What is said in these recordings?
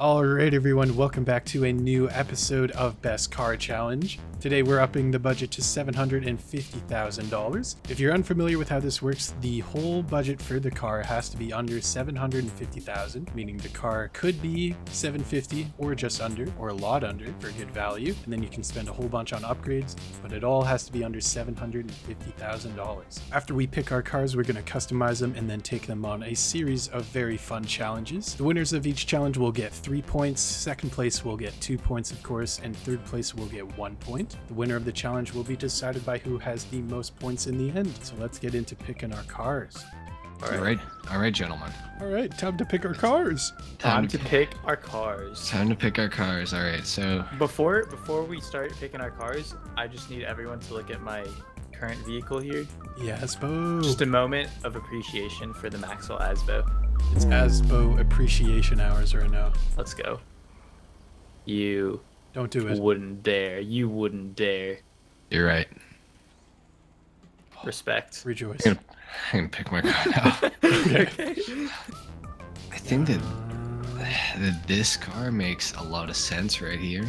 All right, everyone, welcome back to a new episode of Best Car Challenge. Today we're upping the budget to $750,000. If you're unfamiliar with how this works, the whole budget for the car has to be under $750,000, meaning the car could be $750 or just under, or a lot under for good value, and then you can spend a whole bunch on upgrades, but it all has to be under $750,000. After we pick our cars, we're going to customize them and then take them on a series of very fun challenges. The winners of each challenge will get 3 points, second place will get 2 points, of course, and third place will get 1 point. The winner of the challenge will be decided by who has the most points in the end. So let's get into picking our cars. All right, gentlemen. All right, time to pick our cars. Time to pick our cars. Time to pick our cars. All right, so Before we start picking our cars, I just need everyone to look at my current vehicle here. Yes, Asbo. Just a moment of appreciation for the Maxwell Asbo. It's Asbo appreciation hours right now. Let's go. You Don't do it. wouldn't dare. You wouldn't dare. you're right. Respect. Rejoice. I'm gonna pick my car now. Okay. I think that this car makes a lot of sense right here.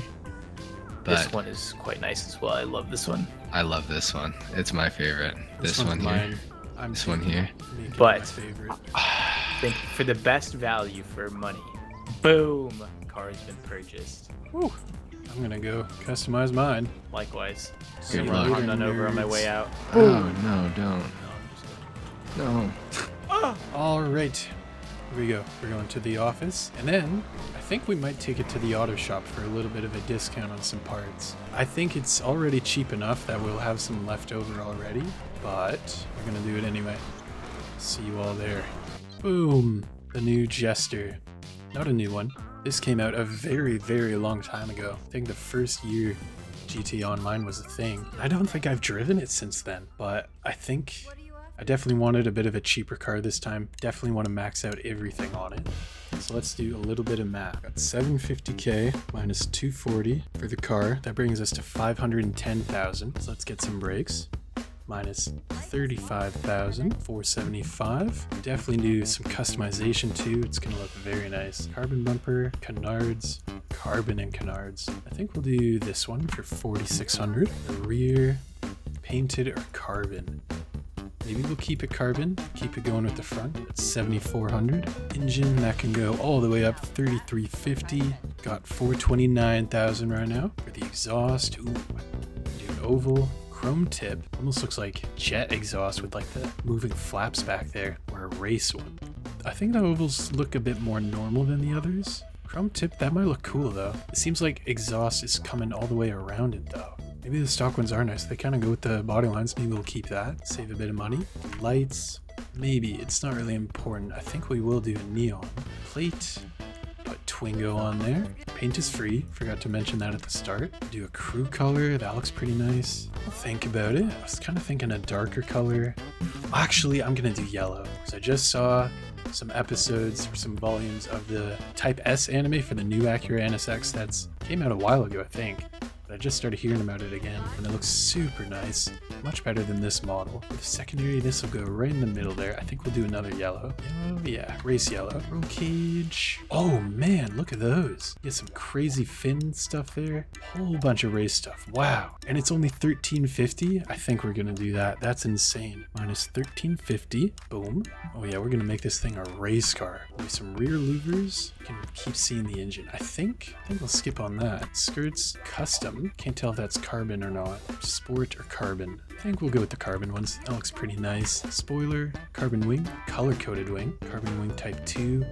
This But one is quite nice as well. I love this one. I love this one. It's my favorite. This one's one here. mine. I'm This one here. making it But- my favorite. I think for the best value for money, boom, car has been purchased. Whew. I'm gonna go customize mine. Likewise. Good So luck. I'm on over on my way out. Oh no, don't. No, I'm just No. All right, here we go. We're going to the office, and then I think we might take it to the auto shop for a little bit of a discount on some parts. I think it's already cheap enough that we'll have some left over already, but we're gonna do it anyway. See you all there. Boom, the new Jester. Not a new one. This came out a very, very long time ago. I think the first year GT Online was a thing. I don't think I've driven it since then, but I think I definitely wanted a bit of a cheaper car this time. Definitely want to max out everything on it. So let's do a little bit of math. Got 750k minus 240 for the car. That brings us to 510,000. So let's get some brakes. Minus 35,475. Definitely do some customization too. It's gonna look very nice. Carbon bumper, canards, carbon and canards. I think we'll do this one for 4,600. The rear, painted or carbon. Maybe we'll keep it carbon, keep it going with the front. It's 7,400. Engine, that can go all the way up 3,350. Got 429,000 right now. For the exhaust, ooh, do an oval. Chrome tip, almost looks like jet exhaust with like the moving flaps back there, or a race one. I think the ovals look a bit more normal than the others. Chrome tip, that might look cool though. It seems like exhaust is coming all the way around it though. Maybe the stock ones are nice. They kind of go with the body lines. Maybe we'll keep that. Save a bit of money. Lights. Maybe. It's not really important. I think we will do a neon. Plate. Put Twingo on there. Paint is free. Forgot to mention that at the start. Do a crew color. That looks pretty nice. I'll think about it. I was kind of thinking a darker color. Actually, I'm going to do yellow. Because I just saw some episodes or some volumes of the Type S anime for the new Acura NSX that's came out a while ago, I think. But I just started hearing about it again, and it looks super nice. Much better than this model. For the secondary, this will go right in the middle there. I think we'll do another yellow. Yellow, yeah, race yellow. Roll cage. Oh man, look at those. Get some crazy fin stuff there. Whole bunch of race stuff. Wow. And it's only $1,350. I think we're gonna do that. That's insane. Minus $1,350. Boom. Oh yeah, we're gonna make this thing a race car. With some rear louvers. You can keep seeing the engine. I think we'll skip on that. Skirts, custom. Can't tell if that's carbon or not. Sport or carbon. I think we'll go with the carbon ones. That looks pretty nice. Spoiler, carbon wing, color-coded wing, carbon wing type 2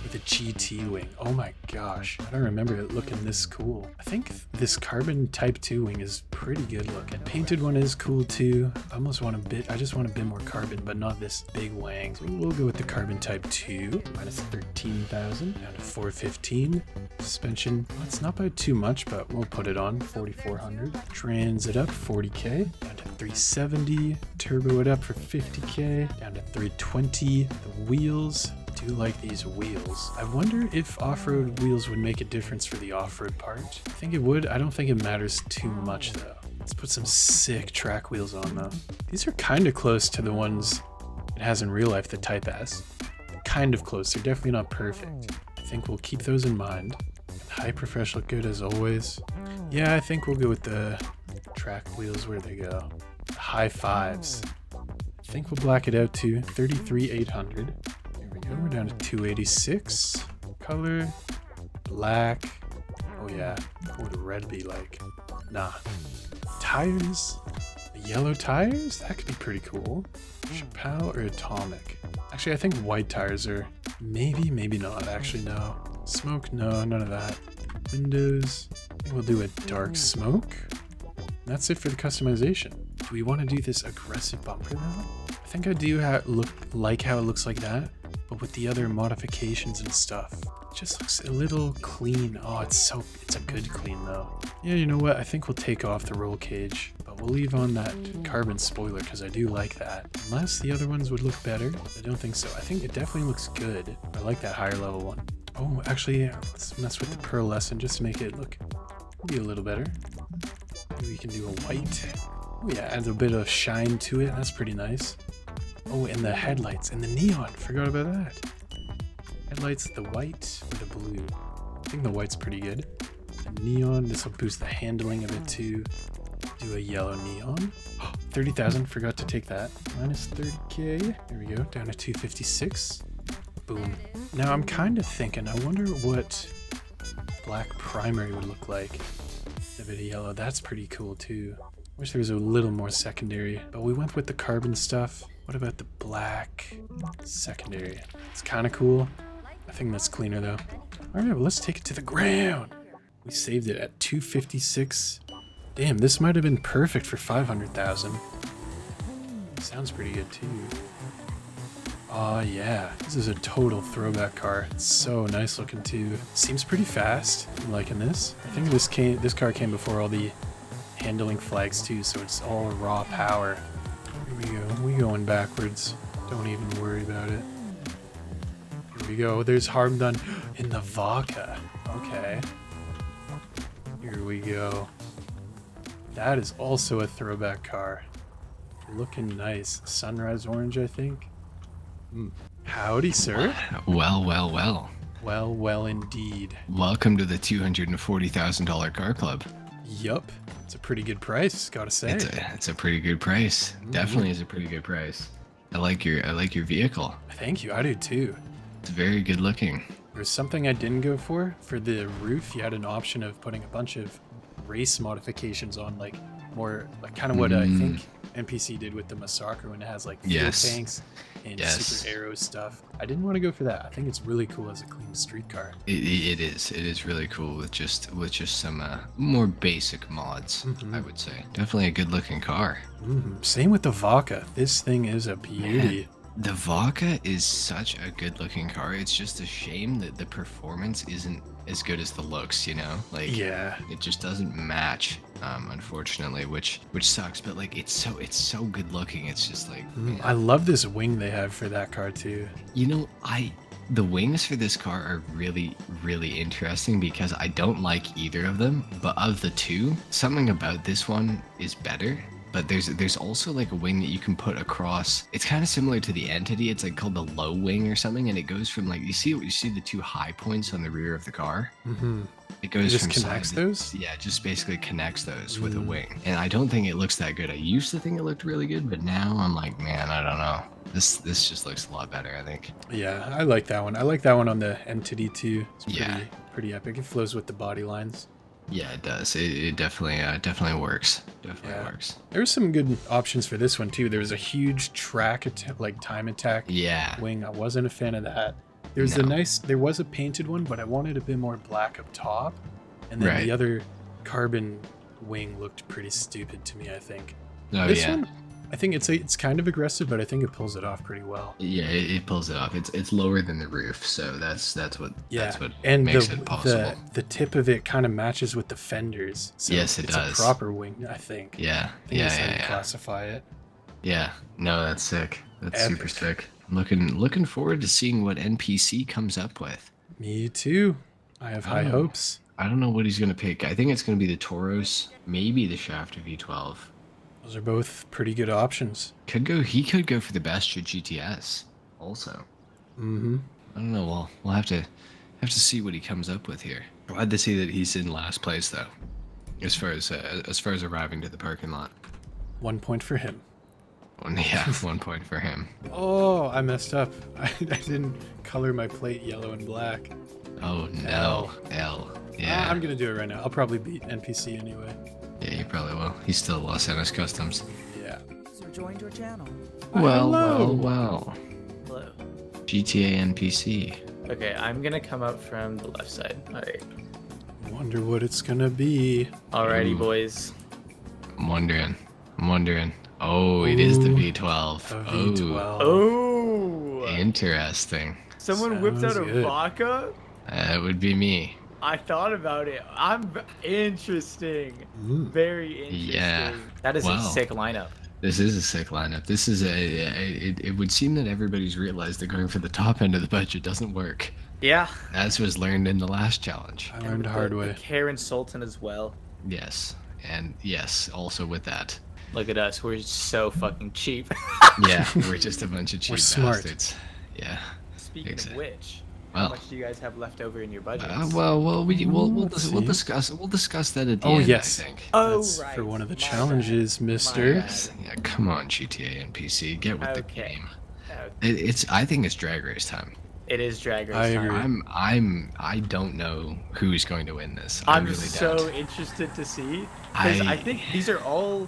with a GT wing. Oh my gosh, I don't remember it looking this cool. I think this carbon type 2 wing is pretty good looking. Painted one is cool too. I almost want a bit, I just want a bit more carbon, but not this big wang. So we'll go with the carbon type 2, minus 13,000, down to 415. Suspension, well, it's not by too much, but we'll put it on 4,400. Trans it up 40k, down to 370. Turbo it up for 50k, down to 320. The wheels, do like these wheels. I wonder if off-road wheels would make a difference for the off-road part. I think it would. I don't think it matters too much though. Let's put some sick track wheels on though. These are kind of close to the ones it has in real life, the Type S. Kind of close. They're definitely not perfect. I think we'll keep those in mind. High professional good as always. Yeah, I think we'll go with the track wheels. Where they go? High fives. I think we'll black it out to 33,800. Here we go. We're down to 286. Color black. Oh yeah. What would red be like? Nah. Tires. Yellow tires? That could be pretty cool. Chappelle or Atomic? Actually, I think white tires are maybe not. Actually, no. Smoke? No, none of that. Windows. I think we'll do a dark smoke. That's it for the customization. Do we want to do this aggressive bumper though? I think I do like how it looks like that, but with the other modifications and stuff, it just looks a little clean. Oh, it's a good clean though. Yeah, you know what? I think we'll take off the roll cage, but we'll leave on that carbon spoiler because I do like that. Unless the other ones would look better. I don't think so. I think it definitely looks good. I like that higher level one. Oh, actually, yeah, let's mess with the pearlescent just to make it look maybe a little better. Maybe we can do a white. Oh yeah, adds a bit of shine to it. That's pretty nice. Oh, and the headlights and the neon. Forgot about that. Headlights, the white or the blue. I think the white's pretty good. The neon, this will boost the handling of it too. Do a yellow neon. 30,000, forgot to take that. Minus 30k. There we go, down to 256. Boom. Now I'm kind of thinking, I wonder what black primary would look like. A bit of yellow, that's pretty cool too. Wish there was a little more secondary, but we went with the carbon stuff. What about the black secondary? It's kind of cool. I think that's cleaner though. All right, well, let's take it to the ground. We saved it at 256. Damn, this might have been perfect for 500,000. Sounds pretty good too. Oh yeah, this is a total throwback car. It's so nice looking too. Seems pretty fast. I'm liking this. I think this car came before all the handling flags too, so it's all raw power. Here we go. We going backwards. Don't even worry about it. Here we go. There's harm done in the vodka. Okay. Here we go. That is also a throwback car. Looking nice. Sunrise orange, I think. Howdy, sir. Well, well, well. Well, well, indeed. Welcome to the $240,000 car club. Yup. It's a pretty good price, gotta say. It's a pretty good price. Definitely is a pretty good price. I like your vehicle. Thank you, I do too. It's very good looking. There's something I didn't go for. For the roof, you had an option of putting a bunch of race modifications on, like more like kind of what I think NPC did with the Massacre when it has like fuel tanks and super aero stuff. I didn't want to go for that. I think it's really cool as a clean street car. It is really cool with just some more basic mods. I would say definitely a good looking car. Same with the Vodka. This thing is a beauty. Man, the Vodka is such a good looking car. It's just a shame that the performance isn't as good as the looks, you know? Like, yeah, it just doesn't match, unfortunately, which sucks, but like it's so good looking. It's just like I love this wing they have for that car too. You know, the wings for this car are really, really interesting because I don't like either of them, but of the two, something about this one is better. But there's also like a wing that you can put across. It's kind of similar to the Entity. It's like called the low wing or something, and it goes from like you see the two high points on the rear of the car. It goes just from connects those. Yeah, just basically connects those with a wing. And I don't think it looks that good. I used to think it looked really good, but now I'm like, man, I don't know. This just looks a lot better, I think. Yeah, I like that one. I like that one on the Entity too. It's pretty epic. It flows with the body lines. Yeah, it does. It definitely works. Definitely works. There's some good options for this one too. There was a huge track like time attack wing. I wasn't a fan of that. There's there was a painted one, but I wanted a bit more black up top. And then the other carbon wing looked pretty stupid to me, I think. Oh, this one, I think it's kind of aggressive, but I think it pulls it off pretty well. Yeah, it pulls it off. It's lower than the roof, so that's what and makes it possible. The tip of it kind of matches with the fenders. So yes, it does. It's a proper wing, I think. Yeah, That's how you classify it. Yeah, no, that's sick. That's super sick. I'm looking forward to seeing what NPC comes up with. Me too. I have high hopes. I don't know what he's gonna pick. I think it's gonna be the Tauros, maybe the Shafter V12. Those are both pretty good options. He could go for the Bastion GTS also. I don't know. We'll have to Have to see what he comes up with here. Glad to see that he's in last place though, as far as arriving to the parking lot. 1 point for him. Yeah, 1 point for him. Oh, I messed up. I didn't color my plate yellow and black. Oh no, L. Yeah. I'm gonna do it right now. I'll probably beat NPC anyway. Yeah, you probably will. He's still Los Angeles Customs. Yeah. User joined your channel. Well. Hello. GTA NPC. Okay, I'm gonna come up from the left side. Alright. Wonder what it's gonna be. Alrighty, Ooh. boys. I'm wondering. Oh, it is the Ooh, V12. A Oh, V12. Oh! interesting. Someone whipped out Sounds a good. vodka? That would be me. I thought about it. Interesting. Ooh. Very interesting. Yeah. That is Wow. a sick lineup. This is a sick lineup. This is it would seem that everybody's realized that going for the top end of the budget doesn't work. Yeah. As was learned in the last challenge. I learned the hard way. Karen Sultan as well. Yes. And yes, also with that. Look at us. We're so fucking cheap. Yeah, we're just a bunch of cheap We're smart. bastards. Yeah. Speaking Exactly. of which, Well. how much do you guys have left over in your budget? We'll Let's see. discuss that at the Oh end. yes. I think. Oh, That's right. for one of the My challenges, bad. Mister. My bad. Yeah, come on, GTA NPC, get with the Okay. game. Okay. I think it's drag race time. It is drag race I time. agree. I don't know who's going to win this. I'm I really so don't. interested to see. Because I I- think these are all.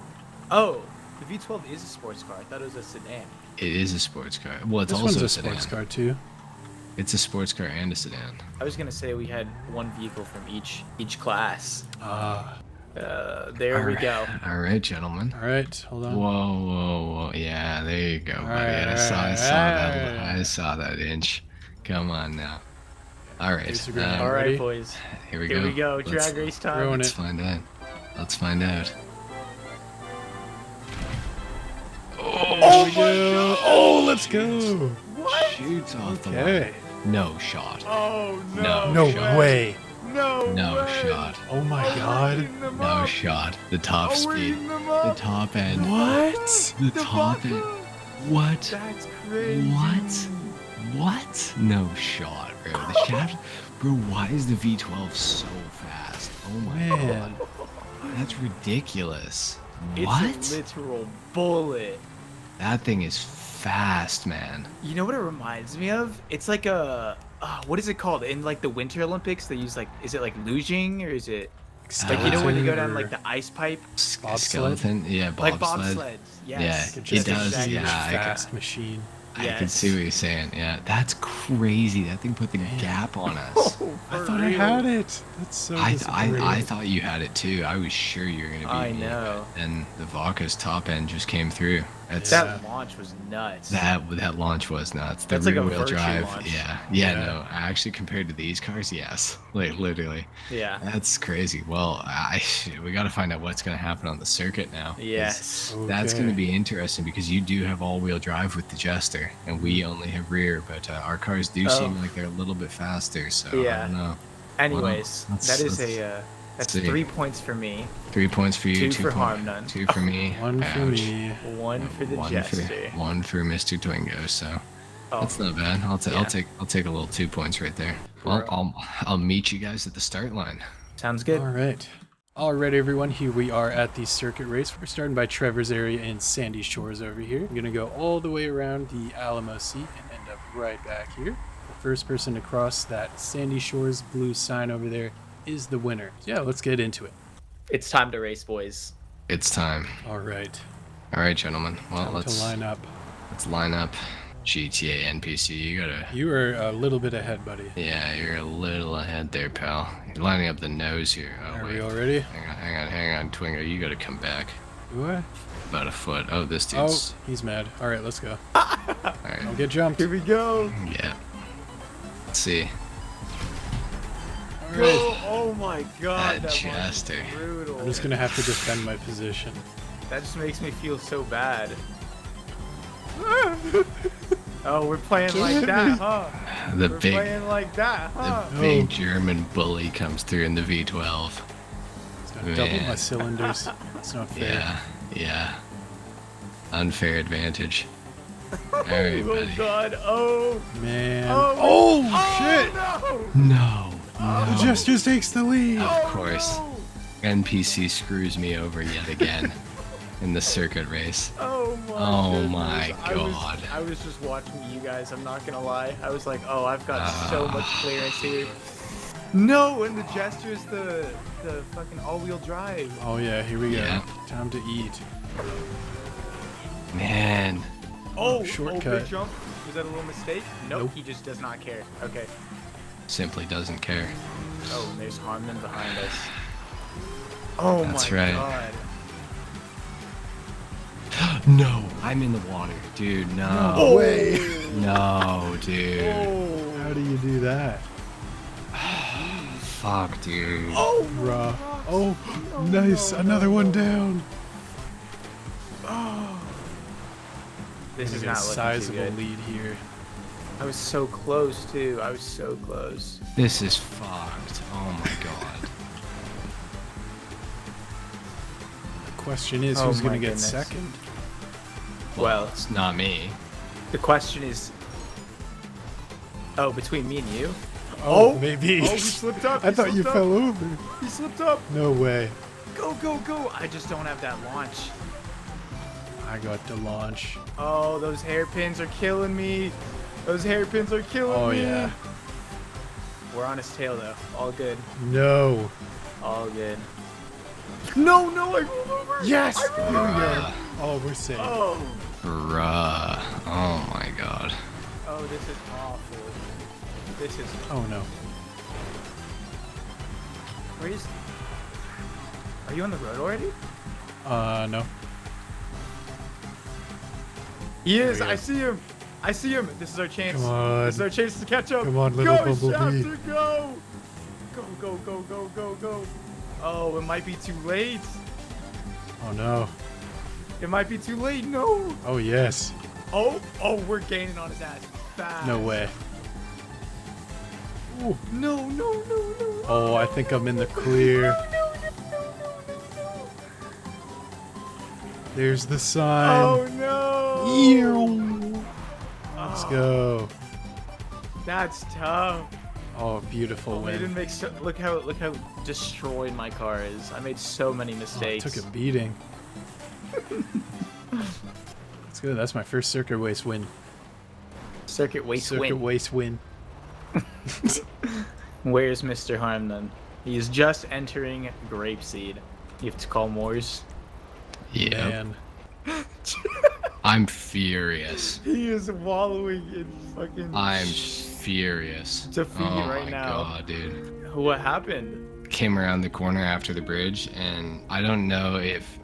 Oh, the V12 is a sports car. I thought it was a sedan. It is a sports car. Well, it's This also one's a sedan. sports car too. It's a sports car and a sedan. I was gonna say we had one vehicle from each class. Ah. There we go. All right, gentlemen. All right. Hold on. Whoa. Yeah, there you go, buddy. Alright, I saw that. alright. I saw that inch. Come on now. All right. Here's the ground. All right, Ready? boys. Here we Here go. we go. Let's- Drag race time. Throwing Let's it. find out. Let's find out. Oh, we go. Oh, let's go. What? Shoots off the line. Okay. No shot. Oh No. no! No way. No. No way. shot. Oh my Oh, God. we're eating them No up. shot. The top Oh, we're speed. eating them The up. top end. What? The The top vodka. end. What? That's crazy. What? What? No shot, bro. The shaft. Bro, why is the V12 so fast? Oh my Man. god. That's ridiculous. It's What? a literal bullet. That thing is fast, man. You know what it reminds me of? It's like a what is it called? In like the Winter Olympics, they use like is it like luging or is it like you know when you go down like the ice pipe? Bobsled? Skeleton? Yeah, Like bobsled. bobsleds. Yes. Yeah, It it just does. a Yeah, huge, I can- fast machine. I can Yes. see what you're saying. Yeah, that's crazy. That thing put the gap on us. I thought I had it. That's so I disappointing. thought you had it too. I was sure you were gonna be. I know. And the Vodka's top end just came through. That's Yeah. That launch was nuts. that launch was nuts. The That's like a rear wheel Virtue drive. launch. Yeah. Yeah. No. Actually, compared to these cars, yes. Like literally. Yeah. That's crazy. Well, we got to find out what's gonna happen on the circuit now. 'cause Yes. That's Okay. going to be interesting because you do have all-wheel drive with the Jester, and we only have rear. But our cars do seem Oh. like they're a little bit faster. So I Yeah. don't know. Anyways, let's- that is let's- that's see. 3 points for me, 3 points for you. Two for point- Harm None. 2 for me. One for Ouch. me. 1 for the One Jester. one for Mr. Twingo. So Oh, that's not bad. I'll Yeah. take a little 2 points right there. Well, Bro. I'll meet you guys at the start line. sounds good. All right. All right, everyone. Here we are at the circuit race. We're starting by Trevor's area in Sandy Shores over here. I'm going to go all the way around the Alamo seat and end up right back here. The first person to cross that Sandy Shores blue sign over there is the winner. So yeah, let's get into it. It's time to race, boys. It's time. All right. All right, gentlemen. Well, Time let's to line up. line up. GTA NPC. You gotta. You are a little bit ahead, buddy. Yeah, you're a little ahead there, pal. You're lining up the nose here. Oh, Are wait. we all ready? Hang on, Twingo. You gotta come back. Do I? About a foot. Oh, this Oh, dude's. he's mad. All right, let's go. Alright. Don't get jumped. Here we go. Yeah. Let's see. All Bro, right. oh my god, That that Jester. was brutal. I'm just going to have to defend my position. That just makes me feel so bad. Oh, we're playing like that, huh? The We're big, playing like that, huh? the big German bully comes through in the V12. It's going to double Man. my cylinders. It's not fair. Yeah. Unfair advantage. All right, Oh buddy. God! Oh! Man. Oh, shit! No. The Jesters takes the lead. Of course. NPC screws me over yet again in the circuit race. Oh my! Oh goodness. my God. I was just watching you guys. I'm not gonna lie. I was like, oh, I've got so much clearance here. No, and the Jester's the fucking all-wheel drive. Oh yeah, here we go. Yeah. Time to eat. Oh, Man. Oh, Shortcut. big jump. Was that a little mistake? Nope, Nope. he just does not care. Okay. Simply doesn't care. Oh, and there's Harmon behind us. Oh That's my right. God. No. I'm in the water. Dude, no. No way. No, dude. Oh. How do you do that? Fuck, dude. Oh. Bruh. Oh, nice. Another one down. This is We got not a looking sizable too good. lead here. I was so close too. I was so close. This is fucked. Oh my god. The question is, Oh who's my gonna get goodness. second? Well, It's not me. the question is. Oh, between me and you. Oh, maybe. Oh, he slipped up. I he thought you slipped up. fell over. He slipped up. No way. Go, go, go. I just don't have that launch. I got to launch. Oh, those hairpins are killing me. Those hairpins are killing Oh me. yeah. We're on his tail though. All good. No. All good. No, no, I rolled over. Yes. I Here we rolled over. go. Oh, we're safe. Oh. Bruh. Oh my god. Oh, this is awful. This is. Oh no. Where is? Are you on the road already? No. He is. There he I is. see him. I see him. This is our chance. Come on. This is our chance to catch up. Come on, little go, Bumblebee. Shafter, go. Go, go, go, go, go, go. Oh, it might be too late. Oh no. It might be too late. No. Oh yes. Oh, oh, we're gaining on his ass. Fast. No way. Ooh. No, no, no, no. Oh, I think I'm in the clear. There's the sign. Oh no. Ew. Let's go. That's tough. Oh, beautiful Oh, they win. didn't make so. Look how destroyed my car is. I made so many Oh, mistakes. took a beating. Let's go. That's my first circuit race win. Circuit waste Circuit win. race win. Where's Mr. Harmon? He is just entering Grapeseed. You have to call Moors. Yeah. Man. I'm furious. He is wallowing in fucking. I'm furious. Defeat oh right my now. god, dude. What happened? Came around the corner after the bridge, and I don't know if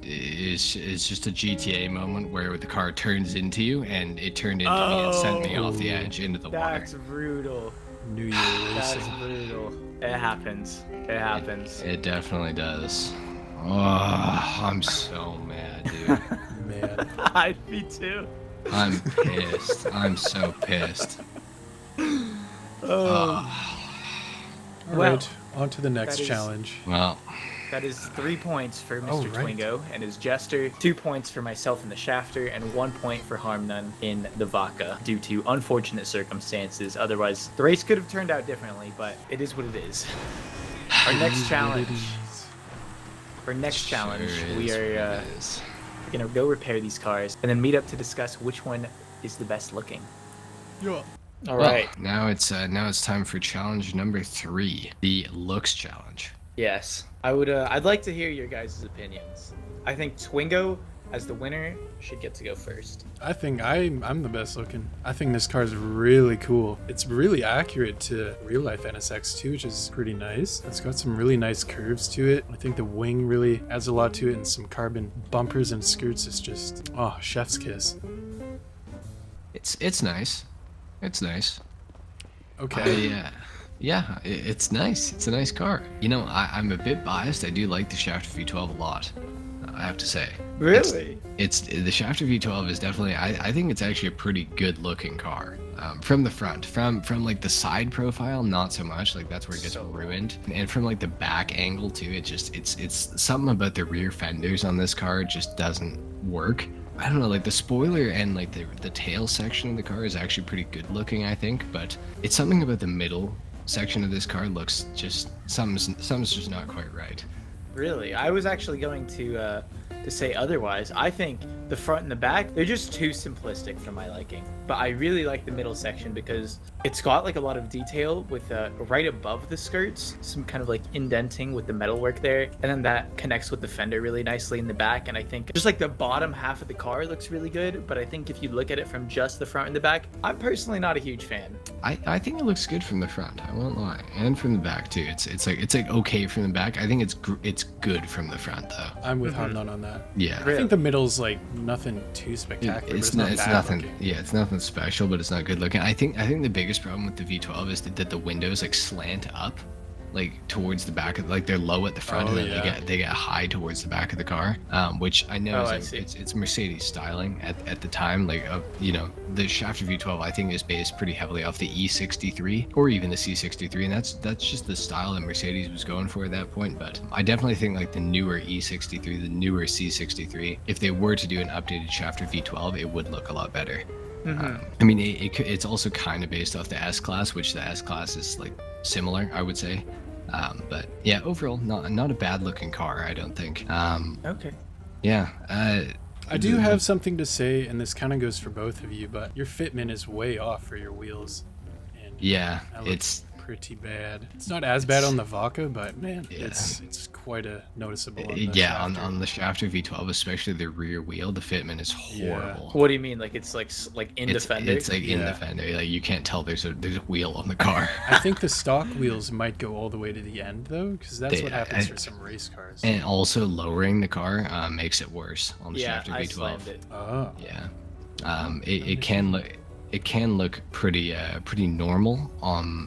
it's just a GTA moment where the car turns into you, and it turned into me and sent me off the edge into the water. That's brutal. New Year That's racing. brutal. It happens. It happens. It definitely does. Oh, I'm so mad, dude. Man. I'd be too. I'm pissed. I'm so pissed. Oh, All Well, right. On to the next that is- challenge. Well, that is 3 points for Mr. Oh, right. Twingo and his Jester, 2 points for myself in the Shafter, and 1 point for Harmon in the Vaca due to unfortunate circumstances. Otherwise, the race could have turned out differently, but it is what it is. Our next challenge. For next challenge, sure we is are what it is. gonna go repair these cars and then meet up to discuss which one is the best looking. Yeah. All Well, right. now it's time for challenge number 3, the looks challenge. Yes, I would. I'd like to hear your guys' opinions. I think Twingo, as the winner, should get to go first. I think I'm the best looking. I think this car is really cool. It's really accurate to real life NSX too, which is pretty nice. It's got some really nice curves to it. I think the wing really adds a lot to it, and some carbon bumpers and skirts is just chef's kiss. It's nice. It's nice. Okay. It's nice. It's a nice car. You know, I'm a bit biased. I do like the Shafter V12 a lot. I have to say. Really? It's the Shafter V12 is definitely. I think it's actually a pretty good looking car. From the front, from like the side profile, not so much. Like that's where it gets So ruined. And from like the back angle too, it's something about the rear fenders on this car just doesn't work. I don't know, like the spoiler and like the tail section of the car is actually pretty good looking, I think, but it's something about the middle section of this car looks just something's just not quite right. Really, I was actually going to say otherwise. I think the front and the back, they're just too simplistic for my liking. But I really like the middle section because it's got like a lot of detail with right above the skirts, some kind of like indenting with the metalwork there, and then that connects with the fender really nicely in the back. And I think just like the bottom half of the car looks really good. But I think if you look at it from just the front and the back, I'm personally not a huge fan. I think it looks good from the front. I won't lie, and from the back too. It's like okay from the back. I think it's good from the front though. I'm with Hamdan on that. Yeah. I think the middle's like nothing too spectacular. but It's not it's bad nothing. looking. Yeah, it's nothing special, but it's not good looking. I think the biggest problem with the V12 is that the windows like slant up, like towards the back of, like they're low at the front Oh, and then yeah. they get high towards the back of the car, which I know Oh, I is see. it's Mercedes styling at the time. Like you know, the Schafter V12 I think is based pretty heavily off the E63 or even the C63, and that's just the style that Mercedes was going for at that point. But I definitely think like the newer E63, the newer C63, if they were to do an updated Schafter V12, it would look a lot better. I mean, it's also kind of based off the S-Class, which the S-Class is like similar, I would say. But yeah, overall, not a bad looking car, I don't think. Okay. Yeah. I do have something to say, and this kind of goes for both of you, but your fitment is way off for your wheels. And Yeah, that looks it's pretty bad. It's not as bad on the Vaca, but man, Yeah. it's quite a noticeable. On the yeah Schafter. on the Schafter V12, especially the rear wheel, the fitment is Yeah. horrible. What do you mean? Like it's like in It's Defender? it's like in Yeah. the fender, like you can't tell there's a wheel on the car. I think the stock wheels might go all the way to the end though, because that's They- what happens I- for some race cars. And also lowering the car makes it worse on the Yeah, Schafter I V12. slammed it. Oh, Yeah, it can look pretty normal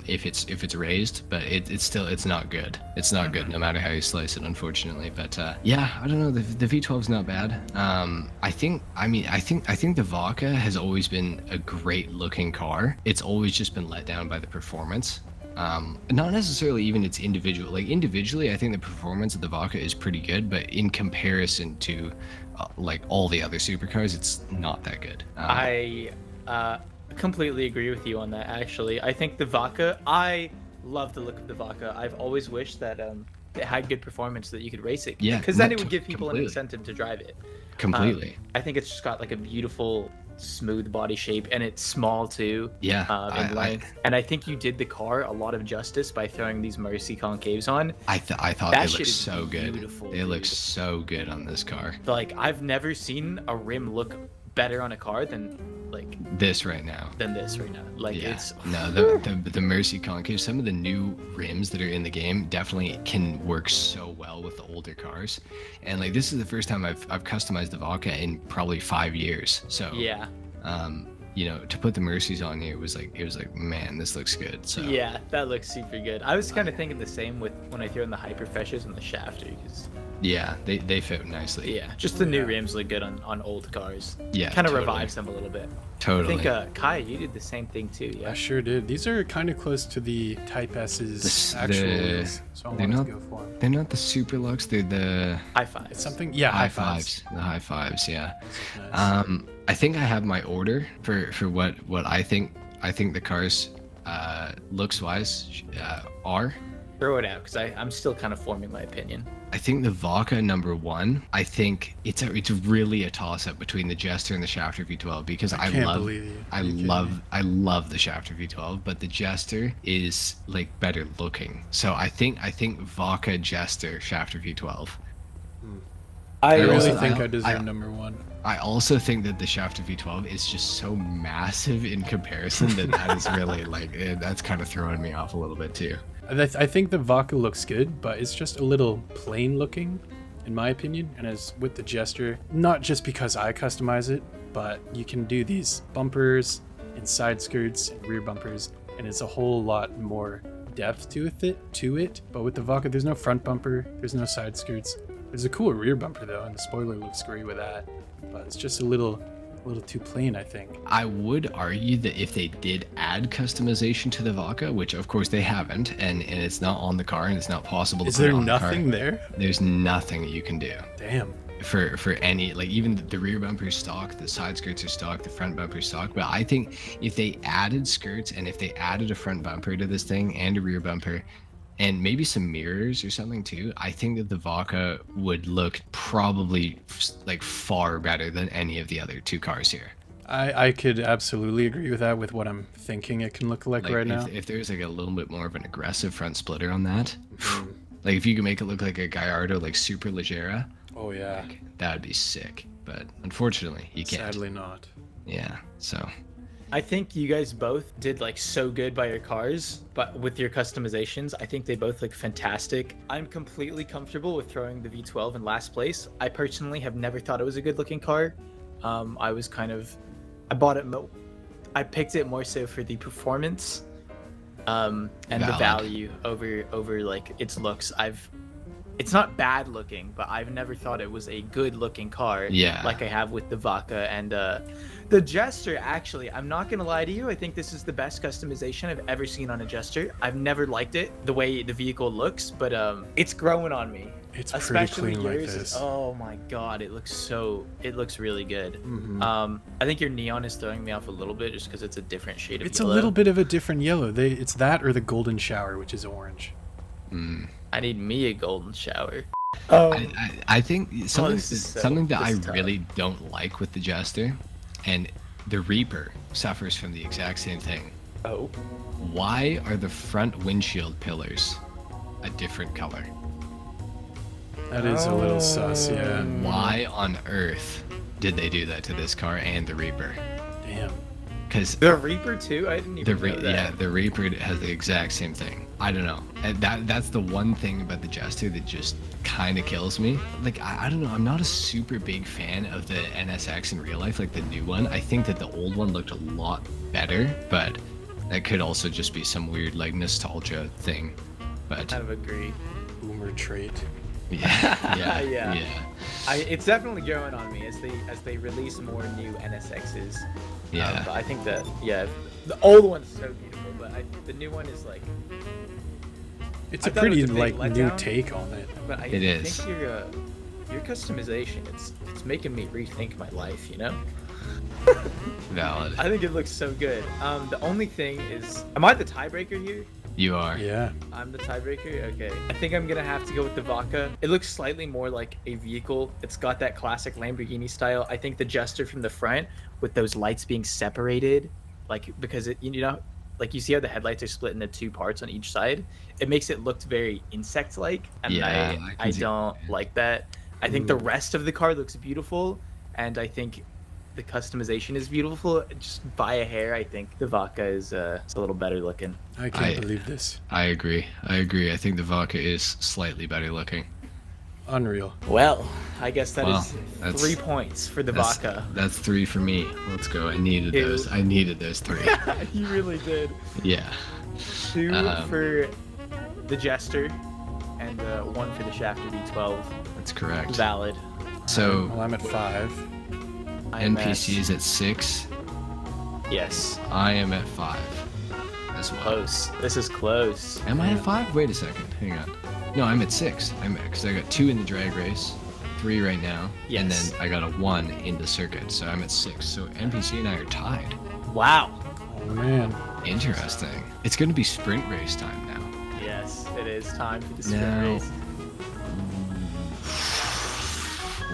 if it's raised, but it's not good. It's not good no matter how you slice it, unfortunately. But yeah, I don't know. The V12 is not bad. I think the Vaca has always been a great looking car. It's always just been let down by the performance. Not necessarily even its individual. Like individually, I think the performance of the Vaca is pretty good, but in comparison to like all the other supercars, it's not that good. I completely agree with you on that, actually. I think the Vaca, I love the look of the Vaca. I've always wished that it had good performance so that you could race it. Yeah, Because then no, it would give people completely. an incentive to drive it. Completely. I think it's just got like a beautiful, smooth body shape, and it's small too. Yeah, In length. And I think you did the car a lot of justice by throwing these Mercy concaves on. I thought That they shit looked is so good. beautiful, They look dude. so good on this car. Like I've never seen a rim look better on a car than This right now. this right now. Like Yeah. it's No, the Mercy concave, some of the new rims that are in the game definitely can work so well with the older cars. And like this is the first time I've customized the Vaca in probably 5 years. So yeah. you know, to put the Mercies on here was like man, this looks good. So Yeah, that looks super good. I was kind of thinking the same with when I threw in the Hyperfreshes and the Shafter, because yeah, they fit nicely. yeah, just the new rims look good on old cars. Yeah, Kind of totally. revives them a little bit. Totally. I think Kai, you did the same thing too. I Yeah. sure did. These are kind of close to the Type S's actual wheels, so I they're wanted not- to go for them. They're not the Super Lux, they're the High five. It's something, yeah, high fives. The high fives, yeah. Nice. I think I have my order for what I think the cars looks wise are. Throw it out, because I'm still kind of forming my opinion. I think the Vaca number 1. I think it's really a toss up between the Jester and the Schafter V12 because I can't love believe you. I Are you kidding love me? I love the Schafter V12, but the Jester is like better looking. So I think Vaca Jester Schafter V12. I really also- think I- I deserve I- number 1. I also think that the Schafter V12 is just so massive in comparison that is really like that's kind of throwing me off a little bit too. I think the Vaca looks good, but it's just a little plain looking, in my opinion. And as with the Jester, not just because I customize it, but you can do these bumpers and side skirts and rear bumpers, and it's a whole lot more depth to it. But with the Vaca, there's no front bumper, there's no side skirts. There's a cool rear bumper though, and the spoiler looks great with that. But it's just a little too plain, I think. I would argue that if they did add customization to the Vaca, which of course they haven't, and it's not on the car and it's not possible to Is put it there on the car, nothing there? there's nothing that you can do. Damn. for any, like, even the rear bumper stock, the side skirts are stock, the front bumper stock. But I think if they added skirts and if they added a front bumper to this thing and a rear bumper and maybe some mirrors or something too, I think that the Vaca would look probably like far better than any of the other two cars here. I could absolutely agree with that with what I'm thinking it can look like right now. If there's like a little bit more of an aggressive front splitter on that, like if you can make it look like a Gallardo like Super Leggera, Oh yeah. that would be sick. But unfortunately, you can't. Sadly not. Yeah. So I think you guys both did like so good by your cars, but with your customizations, I think they both look fantastic. I'm completely comfortable with throwing the V12 in last place. I personally have never thought it was a good looking car. I bought it. I picked it more so for the performance, and the Valid. value over like its looks. It's not bad looking, but I've never thought it was a good looking car. Yeah. Like I have with the Vaca and the Jester. Actually, I'm not gonna lie to you. I think this is the best customization I've ever seen on a Jester. I've never liked it the way the vehicle looks, but it's growing on me. It's pretty Especially clean like yours. this. Oh my god, it looks really good. Mhm. I think your neon is throwing me off a little bit just because it's a different shade of It's a yellow. little bit of a different yellow. It's that or the golden shower, which is orange. I need me a golden shower. I think something this is so- something that this I is tough. really don't like with the Jester, and the Reaper suffers from the exact same thing. Oh. Why are the front windshield pillars a different color? That is a little sus, yeah. Why on earth did they do that to this car and the Reaper? Damn. Because The Reaper too? I didn't even know that. yeah, the Reaper has the exact same thing. I don't know. And that's the one thing about the Jester that just kind of kills me. Like I don't know. I'm not a super big fan of the NSX in real life, like the new one. I think that the old one looked a lot better, but that could also just be some weird like nostalgia thing. But Kind of agree. Boomer trait. yeah, Yeah. It's definitely growing on me as they release more new NSXs. Yeah. But I think that the old one's so beautiful, but the new one is like. It's I a thought it pretty was a big like new letdown. take on it. But I It is. think your customization it's making me rethink my life. You know. Valid. I think it looks so good. The only thing is, am I the tiebreaker here? You are. Yeah. I'm the tiebreaker? Okay. I think I'm gonna have to go with the Vaca. It looks slightly more like a vehicle. It's got that classic Lamborghini style. I think the Jester from the front with those lights being separated, like because it, you know, like you see how the headlights are split into two parts on each side. It makes it look very insect-like, and Yeah, I I can see don't that. like that. I think the rest of the car looks beautiful, and I think the customization is beautiful. Just by a hair, I think the Vaca is a little better looking. I can't believe this. I agree. I think the Vaca is slightly better looking. Unreal. Well, I guess that Wow, is that's- 3 points for the That's, Vaca. that's 3 for me. Let's go. I needed Ew. those. I needed those 3. You really did. Yeah. 2 Um, for the Jester, and 1 for the Shafter V12. That's correct. Valid. So Well, I'm at 5. I'm NPC is at 6. Yes. I am at 5 as well. Close. This is close. Am I at 5? Wait a second. Hang on. No, I'm at 6. Because I got 2 in the drag race, 3 right now, and Yes. then I got a 1 in the circuit. So I'm at 6. So NPC and I are tied. Wow. Oh man. Interesting. It's going to be sprint race time now. Yes, it is time for the sprint Now- race.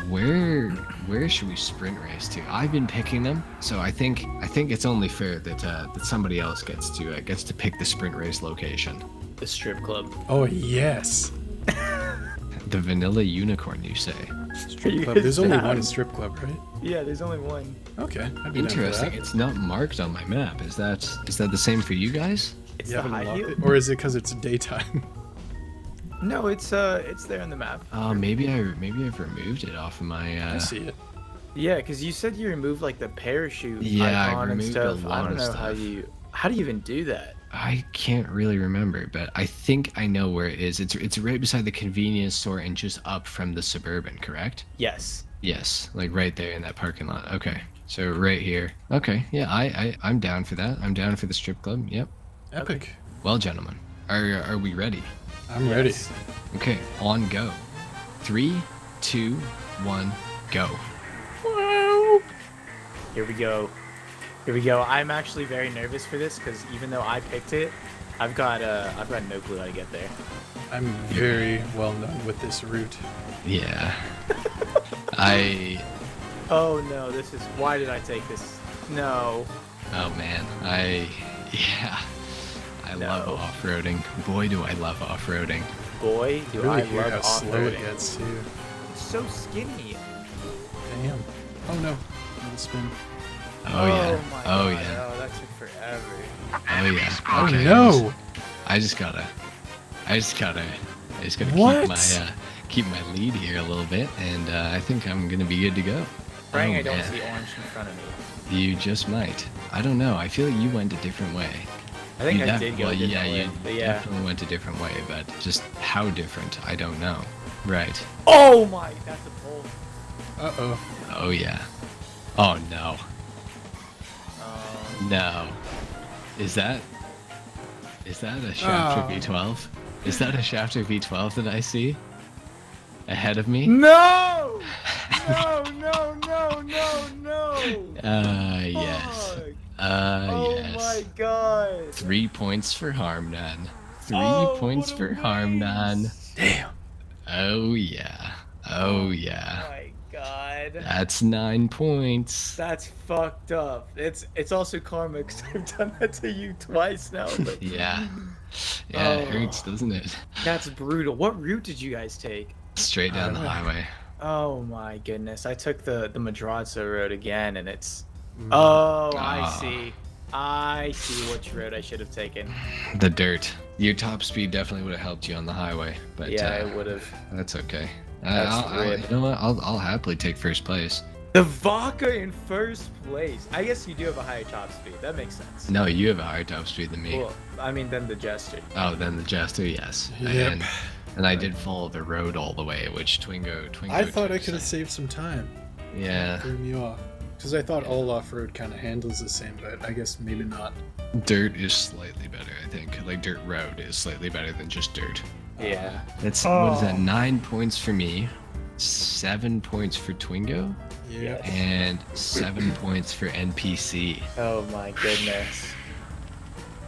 Where should we sprint race to? I've been picking them, so I think it's only fair that that somebody else gets to pick the sprint race location. The strip club. Oh yes. The Vanilla Unicorn, you say? Strip club. There's only one strip club, right? Yeah, there's only one. Okay. I'd be down for Interesting. that. It's not marked on my map. Is that the same for you guys? It's You the haven't high unlocked heel. it? Or is it because it's daytime? No, it's there on the map. Maybe I've removed it off of my. I see it. Yeah, because you said you removed like the parachute Yeah, I icon and removed a stuff. I lot don't of know stuff. how do you even do that? I can't really remember, but I think I know where it is. It's right beside the convenience store and just up from the Suburban, correct? Yes. Yes, like right there in that parking lot. Okay, so right here. Okay, yeah, I'm down for that. I'm down for the strip club. Yep. Epic. Well, gentlemen, are we ready? I'm ready. Yes. Okay, on go. 3, 2, 1, go. Here we go. Here we go. I'm actually very nervous for this because even though I picked it, I've got no clue how to get there. I'm very well known with this route. Yeah. Oh no, why did I take this? No. Oh man, I No. love off-roading. Boy, do I love off-roading. Boy, do Really I hear how love slow it off-roading. gets too. It's so skinny. Damn. Oh no. Little spin. Oh yeah. my Oh God. yeah. Oh, that took forever. Oh yeah. Oh Okay. no. I just gotta What? keep my lead here a little bit, and I think I'm gonna be good to go. Praying Oh, I don't man. see orange in front of me. You just might. I don't know. I feel like you went a different way. I think You I did go a different yeah, way. you But yeah. definitely went a different way, but just how different, I don't know. Right. Oh my, that's a pole. Uh-oh. Oh yeah. Oh no. Um, No. Is that a Shafter Oh. V12? Is that a Shafter V12 that I see ahead of me? No! No, no, no, no, no! Yes. Fuck. Yes. Oh my god! 3 points for Harmnan. 3 Oh, points what for a Harmnan. waste. Damn. Oh yeah. Oh yeah. Oh my god. That's 9 points. That's fucked up. It's also karma because I've done that to you twice now. But Yeah. Yeah, it Oh. hurts, doesn't it? that's brutal. What route did you guys take? Straight down the highway. Oh my goodness. I took the Madrazo road again and it's... Mm. Oh, I Ah. see. I see which road I should have taken. The dirt. Your top speed definitely would have helped you on the highway, but Yeah, it would have. that's okay. That's rip. You know what? I'll happily take first place. The Vaca in first place. I guess you do have a higher top speed. That makes sense. No, you have a higher top speed than me. Well, I mean, then the Jester. Oh, then the Jester, yes. Yep. And I did follow the road all the way, which Twingo. I thought I took could have some- saved some time. Yeah, Threw me off. Because I thought all off-road kind of handles the same, but I guess maybe not. dirt is slightly better. I think like dirt road is slightly better than just dirt. Yeah. That's what is that? 9 points for me, 7 points for Twingo, Yeah. and 7 points for NPC. Oh my goodness.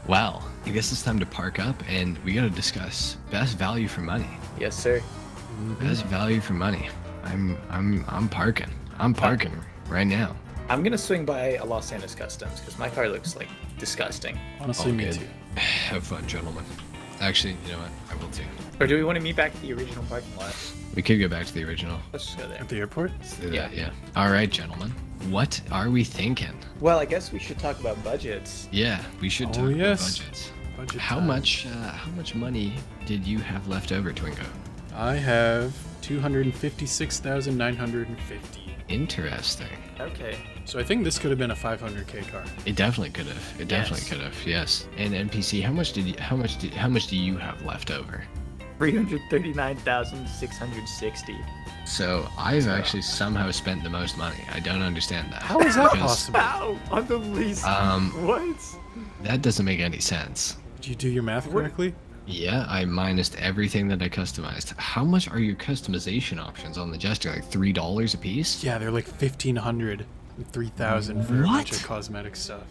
Wow, I guess it's time to park up and we gotta discuss best value for money. Yes, sir. Best value for money. I'm parking. I'm parking right now. I'm gonna swing by a Los Santos Customs because my car looks like disgusting. Honestly, Oh, me good. too. Have fun, gentlemen. Actually, you know what? I will too. Or do we want to meet back at the original parking lot? We could go back to the original. Let's just go there. At the airport? Let's do Yeah. that, yeah. All right, gentlemen. What are we thinking? Well, I guess we should talk about budgets. Yeah, we should Oh, talk yes. about budgets. Budget How time. much money did you have left over, Twingo? I have 256,950. Interesting. Okay. So I think this could have been a 500k car. It definitely could have. It definitely Yes. could have. Yes. And NPC, how much do you have left over? 339,660. So I've actually somehow spent the most money. I don't understand that. How is that Because, possible? Ow! On the lease. What? That doesn't make any sense. Did you do your math correctly? Yeah, I minused everything that I customized. How much are your customization options on the Jester? Like $3 a piece? Yeah, they're like 1,500 and 3,000 for a bunch What? of cosmetic stuff.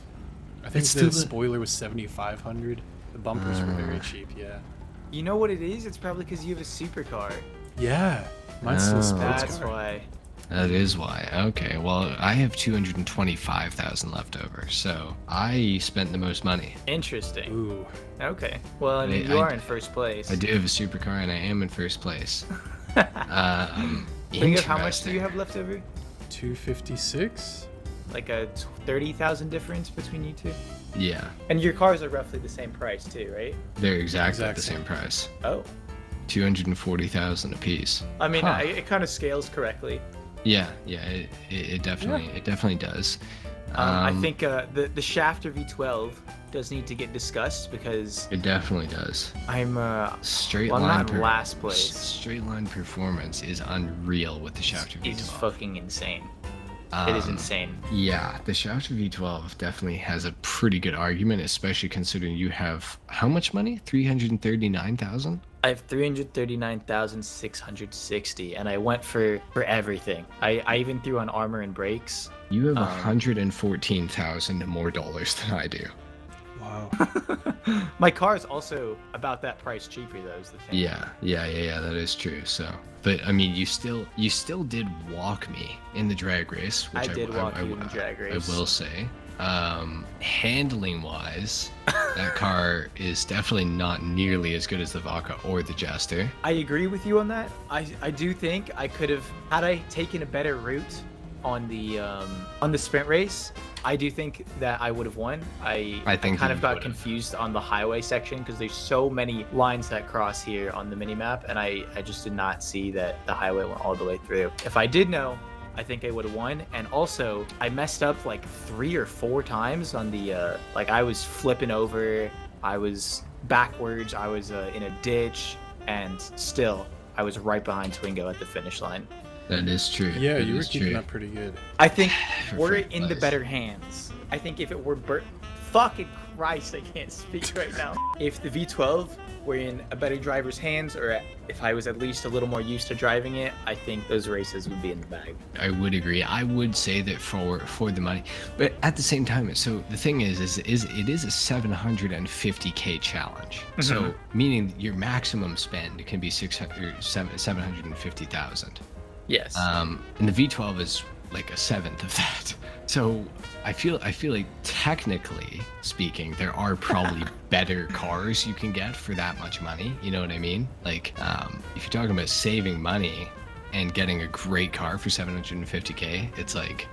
I think It's the still the- spoiler was 7,500. The bumpers were very cheap, yeah. You know what it is? It's probably because you have a supercar. Yeah, mine's still a Oh. sports That's car. why. That is why. Okay, well, I have 225,000 left over, so I spent the most money. Interesting. Ooh, Okay. Well, I mean, I- you I- are in first place. I do have a supercar, and I am in first place. Think of how much do you Interesting. have left over? 256? Like a 30,000 difference between you two? Yeah, And your cars are roughly the same price too, right? they're exactly Exact the same. same price. Oh. 240,000 a piece. I mean, Huh. it kind of scales correctly. Yeah, it definitely does. I think the Shafter V12 does need to get discussed because it definitely does. I'm Straight well, I'm line not in last place. Straight line performance is unreal with the Shafter It's V12. fucking insane. It is Um, insane. Yeah, the Shafter V12 definitely has a pretty good argument, especially considering you have how much money? 339,000. I have 339,660, and I went for everything. I even threw on armor and brakes. You have 114,000 more dollars than I do. Wow. My car is also about that price cheaper, though, is the thing. Yeah, that is true. So, but I mean, you still did walk me in the drag race, which I did walk you in the drag race. I will say, handling wise, that car is definitely not nearly as good as the Vaca or the Jester. I agree with you on that. I do think I could have, had I taken a better route on the sprint race, I do think that I would have won. I think kind of you got would've. confused on the highway section because there's so many lines that cross here on the minimap, and I just did not see that the highway went all the way through. If I did know, I think I would have won. And also, I messed up like 3 or 4 times on the like I was flipping over, I was backwards, I was in a ditch, and still I was right behind Twingo at the finish line. That is true. Yeah, That you were is keeping true. up pretty good. I think For we're first in the place. better hands. I think if it were fucking Christ, I can't speak right now. If the V12 were in a better driver's hands, or if I was at least a little more used to driving it, I think those races would be in the bag. I would agree. I would say that for the money, but at the same time, so the thing is it is a 750K challenge. So meaning your maximum spend can be 750,000. Yes. And the V12 is like a seventh of that. So I feel like technically speaking, there are probably better cars you can get for that much money. You know what I mean? Like, if you're talking about saving money and getting a great car for 750K, it's like,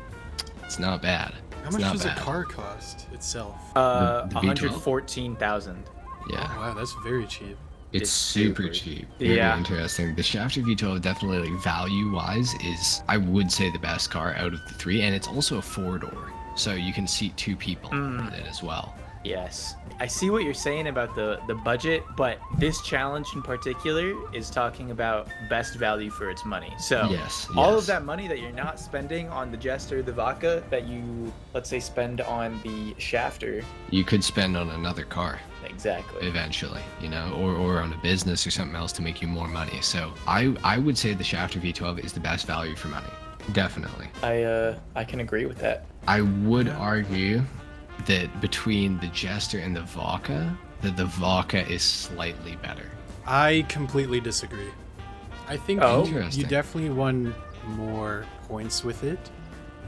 it's not bad. How It's much not does bad. a car cost itself? the V12? 114,000. Yeah. Oh, wow, that's very cheap. It's It's super super cheap. cheap. Very Yeah. interesting. The Shafter V12 definitely, like, value-wise, is, I would say, the best car out of the 3, and it's also a 4-door, so you can seat 2 people with it as well. Yes. I see what you're saying about the budget, but this challenge in particular is talking about best value for its money. So Yes, all yes. of that money that you're not spending on the Jester, the Vaca, that you, let's say, spend on the Shafter. You could spend on another car Exactly. eventually, you know, or on a business or something else to make you more money. So I would say the Shafter V12 is the best value for money. Definitely. I can agree with that. I would argue that between the Jester and the Vaca, that the Vaca is slightly better. I completely disagree. I think Oh. you Interesting. definitely won more points with it.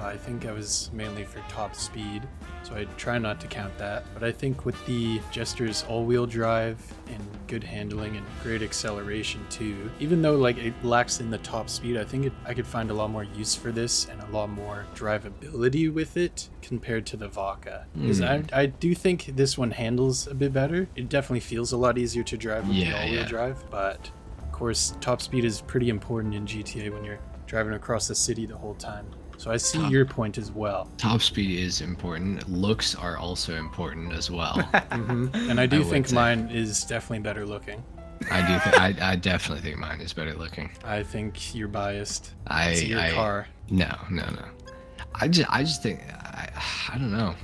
I think I was mainly for top speed, so I try not to count that. But I think with the Jester's all-wheel drive and good handling and great acceleration too, even though like it lacks in the top speed, I think I could find a lot more use for this and a lot more drivability with it compared to the Vaca. Because I do think this one handles a bit better. It definitely feels a lot easier to drive with the Yeah, all-wheel yeah. drive, but of course top speed is pretty important in GTA when you're driving across the city the whole time. So I see your point as well. Top speed is important. Looks are also important as well. And I do would think say. mine is definitely better looking. I definitely think mine is better looking. I think you're biased. I It's your car. No. I just think I don't know.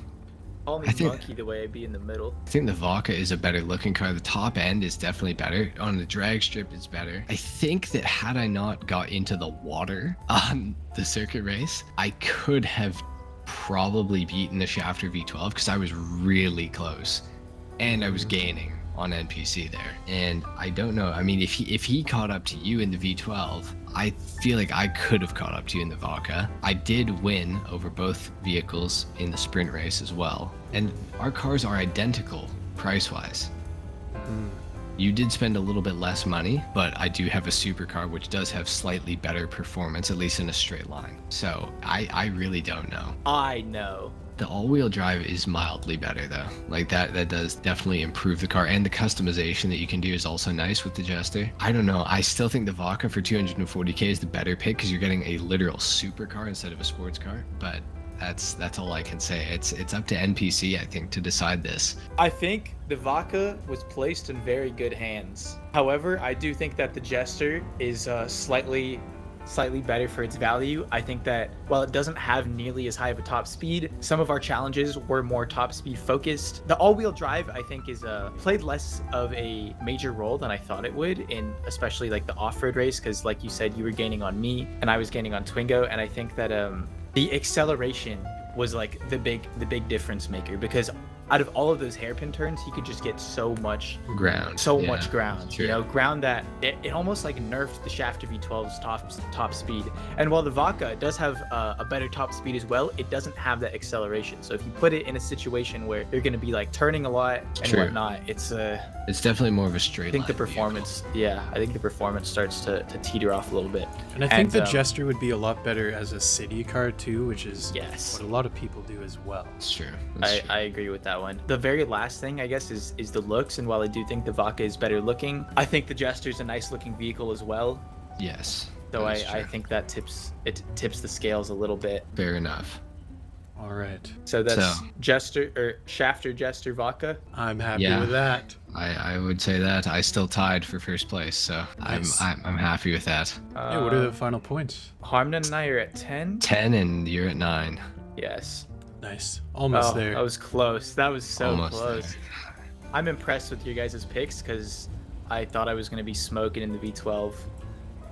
Call me I think- monkey the way I be in the middle. I think the Vaca is a better looking car. The top end is definitely better. On the drag strip, it's better. I think that had I not got into the water on the circuit race, I could have probably beaten the Shafter V12 because I was really close, and I was gaining on NPC there. And I don't know. I mean, if he caught up to you in the V12, I feel like I could have caught up to you in the Vaca. I did win over both vehicles in the sprint race as well. And our cars are identical price-wise. You did spend a little bit less money, but I do have a supercar which does have slightly better performance, at least in a straight line. So I really don't know. I know. The all-wheel drive is mildly better though. Like that does definitely improve the car, and the customization that you can do is also nice with the Jester. I don't know. I still think the Vaca for 240K is the better pick because you're getting a literal supercar instead of a sports car. But that's all I can say. It's up to NPC, I think, to decide this. I think the Vaca was placed in very good hands. However, I do think that the Jester is slightly slightly better for its value. I think that while it doesn't have nearly as high of a top speed, some of our challenges were more top speed focused. The all-wheel drive, I think, is played less of a major role than I thought it would in especially like the off-road race, because like you said, you were gaining on me and I was gaining on Twingo, and I think that the acceleration was like the big difference maker, because out of all of those hairpin turns, he could just get so much Ground. much ground. Sure. You know, ground that it almost like nerfed the Schafter V12's top speed. And while the Vaca does have a better top speed as well, it doesn't have that acceleration. So if you put it in a situation where you're going to be like turning a lot and True. whatnot, it's definitely more of a straight. I think the line performance, I think the performance starts to teeter off a little bit. And I think the Jester would be a lot better as a city car too, which is Yes. what a lot of people do as well. That's true. That's true. I agree with that one. The very last thing, I guess, is the looks. And while I do think the Vaca is better looking, I think the Jester's a nice looking vehicle as well. Yes. So that is I true. think that tips the scales a little bit. Fair enough. All right. So that's So- Jester or Schafter, Jester, Vaca. I'm happy Yeah. with that. I would say that I still tied for first place, so Nice. I'm happy with that. Hey, what are the final points? Harmon and I are at 10. 10 and you're at 9. Yes. Nice. Almost Oh, there. that was close. That was so Almost close. there. I'm impressed with your guys' picks because I thought I was going to be smoking in the V12,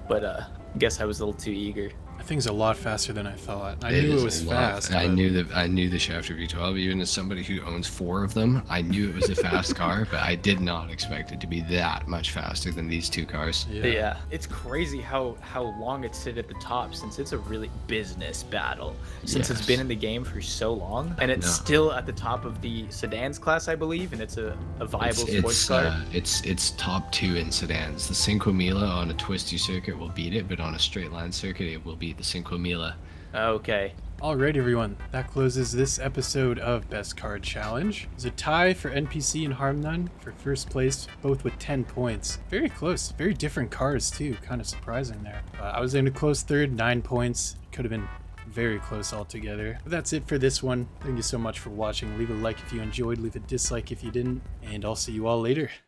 but I guess I was a little too eager. That thing's a lot faster than I thought. I It knew is it was a lot. fast. I but knew the Schafter V12, even as somebody who owns 4 of them. I knew it was a fast car, but I did not expect it to be that much faster than these 2 cars. Yeah. It's crazy how long it's sit at the top, since it's a really business battle. Since it's Yes. been in the game for so long, and it's No. still at the top of the sedans class, I believe, and it's a viable sports car. It's top 2 in sedans. The Cinco Mila on a twisty circuit will beat it, but on a straight line circuit, it will beat the Cinco Mila. Okay. Alright, everyone. That closes this episode of Best Card Challenge. It's a tie for NPC and Harmnun for first place, both with 10 points. Very close. Very different cars, too. Kind of surprising there. I was in a close third, 9 points. Could have been very close altogether. But that's it for this one. Thank you so much for watching. Leave a like if you enjoyed, leave a dislike if you didn't, and I'll see you all later.